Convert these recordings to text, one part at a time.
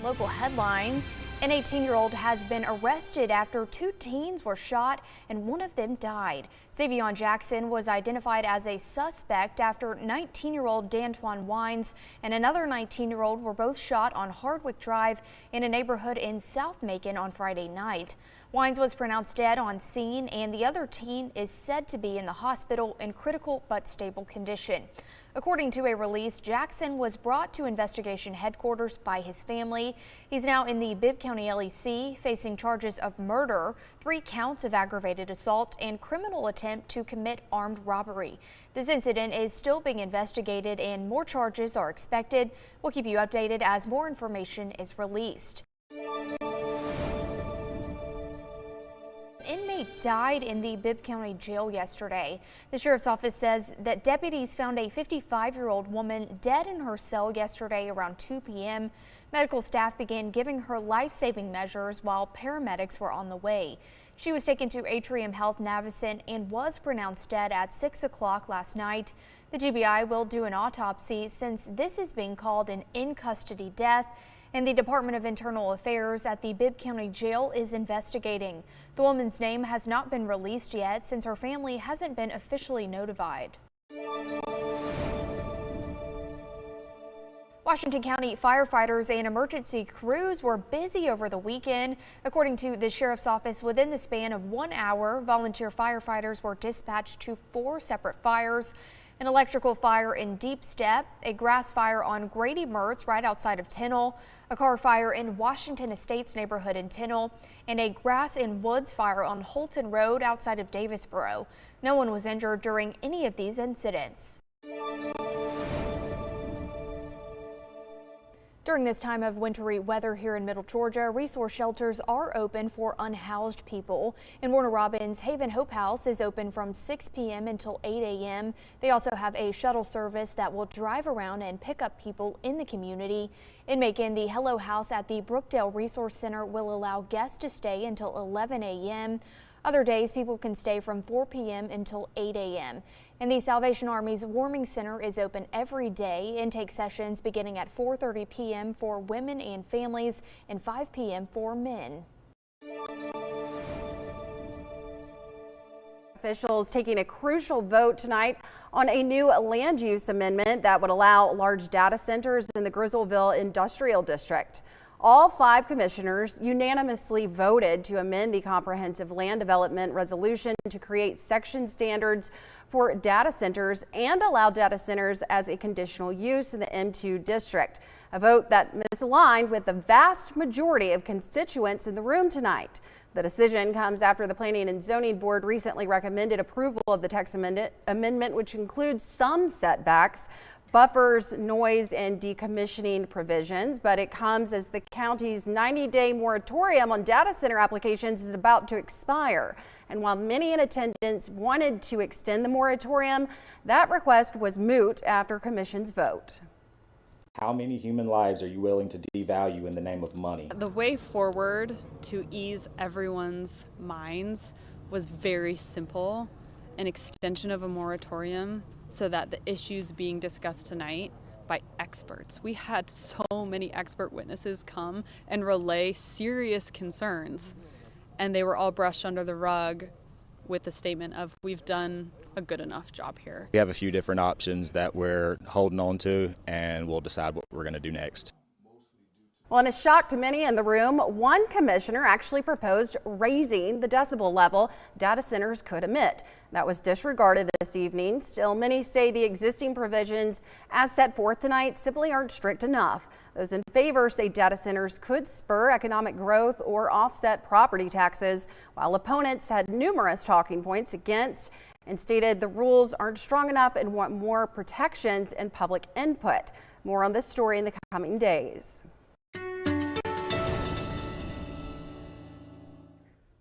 Local headlines. An 18-year-old has been arrested after two teens were shot and one of them died. Xavion Jackson was identified as a suspect after 19-year-old D'Antoine Wines and another 19-year-old were both shot on Hardwick Drive in a neighborhood in South Macon on Friday night. Wines was pronounced dead on scene and the other teen is said to be in the hospital in critical but stable condition. According to a release, Jackson was brought to investigation headquarters by his family. He's now in the Bibb County LEC facing charges of murder, 3 counts of aggravated assault, and criminal attempt to commit armed robbery. This incident is still being investigated and more charges are expected. We'll keep you updated as more information is released. An inmate died in the Bibb County Jail yesterday. The sheriff's office says that deputies found a 55-year-old woman dead in her cell yesterday around 2 p.m. Medical staff began giving her life-saving measures while paramedics were on the way. She was taken to Atrium Health Navicent and was pronounced dead at 6 o'clock last night. The GBI will do an autopsy since this is being called an in-custody death, and the Department of Internal Affairs at the Bibb County Jail is investigating. The woman's name has not been released yet since her family hasn't been officially notified. Washington County firefighters and emergency crews were busy over the weekend. According to the sheriff's office, within the span of 1 hour, volunteer firefighters were dispatched to 4 separate fires. An electrical fire in Deep Step, a grass fire on Grady Mertz right outside of Tinnell, a car fire in Washington Estates neighborhood in Tinnell, and a grass and woods fire on Holton Road outside of Davisboro. No one was injured during any of these incidents. During this time of wintry weather here in Middle Georgia, resource shelters are open for unhoused people. In Warner Robins, Haven Hope House is open from 6 p.m. until 8 a.m. They also have a shuttle service that will drive around and pick up people in the community. In Macon, the Hello House at the Brookdale Resource Center will allow guests to stay until 11 a.m. Other days, people can stay from 4 p.m. until 8 a.m. And the Salvation Army's Warming Center is open every day. Intake sessions beginning at 4:30 p.m. for women and families and 5 p.m. for men. Officials taking a crucial vote tonight on a new land use amendment that would allow large data centers in the Grizzleville Industrial District. All 5 commissioners unanimously voted to amend the comprehensive land development resolution to create section standards for data centers and allow data centers as a conditional use in the M2 district. A vote that misaligned with the vast majority of constituents in the room tonight. The decision comes after the Planning and Zoning Board recently recommended approval of the text amendment, which includes some setbacks, buffers, noise, and decommissioning provisions, but it comes as the county's 90-day moratorium on data center applications is about to expire. And while many in attendance wanted to extend the moratorium, that request was moot after commission's vote. How many human lives are you willing to devalue in the name of money? The way forward to ease everyone's minds was very simple, an extension of a moratorium, so that the issues being discussed tonight by experts. We had so many expert witnesses come and relay serious concerns, and they were all brushed under the rug with the statement of, we've done a good enough job here. We have a few different options that we're holding on to, and we'll decide what we're going to do next. Well, in a shock to many in the room, one commissioner actually proposed raising the decibel level data centers could emit. That was disregarded this evening. Still, many say the existing provisions as set forth tonight simply aren't strict enough. Those in favor say data centers could spur economic growth or offset property taxes, while opponents had numerous talking points against and stated the rules aren't strong enough and want more protections and public input. More on this story in the coming days.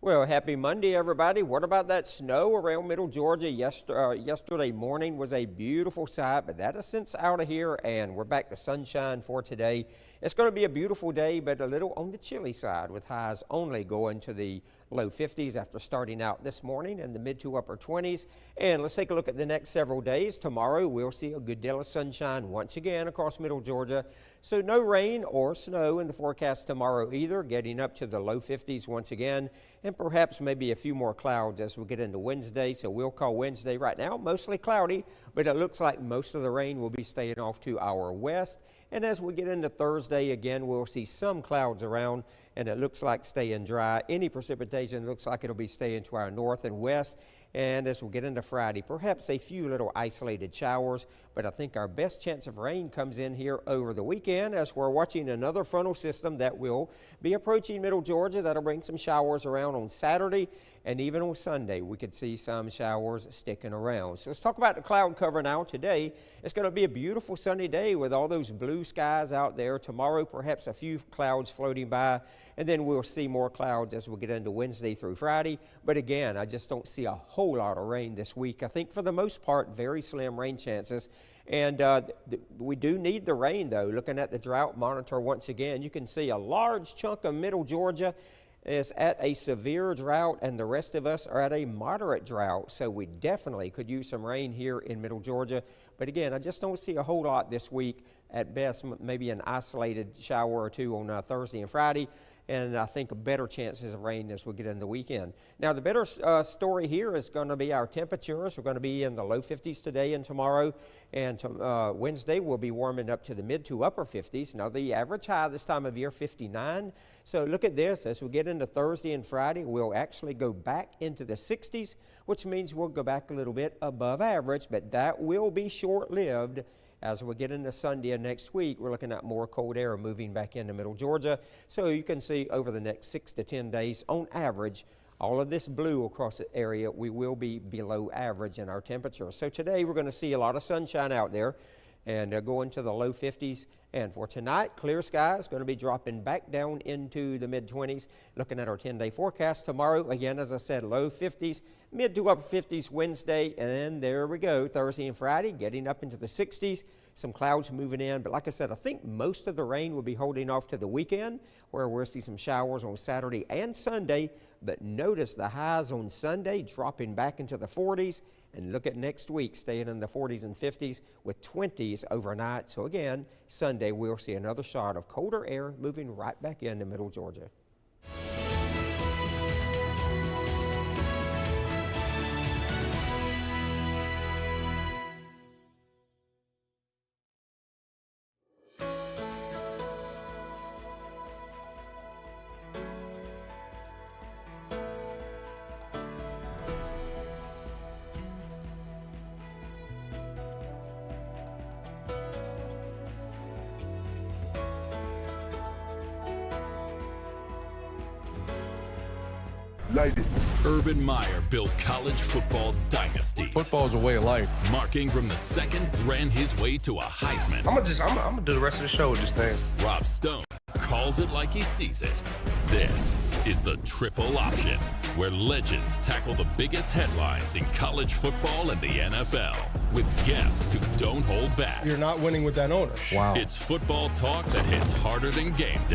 Well, happy Monday, everybody. What about that snow around Middle Georgia? Yesterday morning was a beautiful sight, but that is since out of here, and we're back to sunshine for today. It's going to be a beautiful day, but a little on the chilly side, with highs only going to the low 50s after starting out this morning in the mid to upper 20s. And let's take a look at the next several days. Tomorrow we'll see a good deal of sunshine once again across middle Georgia. So no rain or snow in the forecast tomorrow either, getting up to the low 50s once again, and perhaps maybe a few more clouds as we get into Wednesday. So we'll call Wednesday right now mostly cloudy, but it looks like most of the rain will be staying off to our west. And as we get into Thursday, again, we'll see some clouds around, and it looks like staying dry. Any precipitation looks like it'll be staying to our north and west. And as we get into Friday, perhaps a few little isolated showers, but I think our best chance of rain comes in here over the weekend as we're watching another frontal system that will be approaching middle Georgia. That'll bring some showers around on Saturday, and even on Sunday we could see some showers sticking around. So let's talk about the cloud cover now. Today it's going to be a beautiful sunny day with all those blue skies out there. Tomorrow perhaps a few clouds floating by, and then we'll see more clouds as we get into Wednesday through Friday. But again, I just don't see a whole lot of rain this week. I think for the most part, very slim rain chances. And we do need the rain, though. Looking at the drought monitor once again, you can see a large chunk of middle Georgia is at a severe drought, and the rest of us are at a moderate drought. So we definitely could use some rain here in middle Georgia. But again, I just don't see a whole lot this week. At best, maybe an isolated shower or two on Thursday and Friday. And I think better chances of rain as we get into the weekend. Now, the better story here is going to be our temperatures. We're going to be in the low 50s today and tomorrow. And Wednesday, we'll be warming up to the mid to upper 50s. Now, the average high this time of year, 59. So look at this. As we get into Thursday and Friday, we'll actually go back into the 60s, which means we'll go back a little bit above average. But that will be short-lived. As we get into Sunday and next week, we're looking at more cold air moving back into middle Georgia. So you can see over the next 6 to 10 days, on average, all of this blue across the area, we will be below average in our temperature. So today we're going to see a lot of sunshine out there and go into the low 50s. And for tonight, clear skies, going to be dropping back down into the mid-20s. Looking at our 10-day forecast tomorrow, again, as I said, low 50s, mid to upper 50s Wednesday, and then there we go, Thursday and Friday, getting up into the 60s. Some clouds moving in, but like I said, I think most of the rain will be holding off to the weekend, where we'll see some showers on Saturday and Sunday. But notice the highs on Sunday dropping back into the 40s, and look at next week staying in the 40s and 50s with 20s overnight. So again, Sunday we'll see another shot of colder air moving right back into middle Georgia. United. Urban Meyer built college football dynasties. Football is a way of life. Mark Ingram II ran his way to a Heisman. I'm gonna do the rest of the show with this thing. Rob Stone calls it like he sees it. This is the Triple Option, where legends tackle the biggest headlines in college football and the NFL with guests who don't hold back. You're not winning with that owner. Wow. It's football talk that hits harder than game day.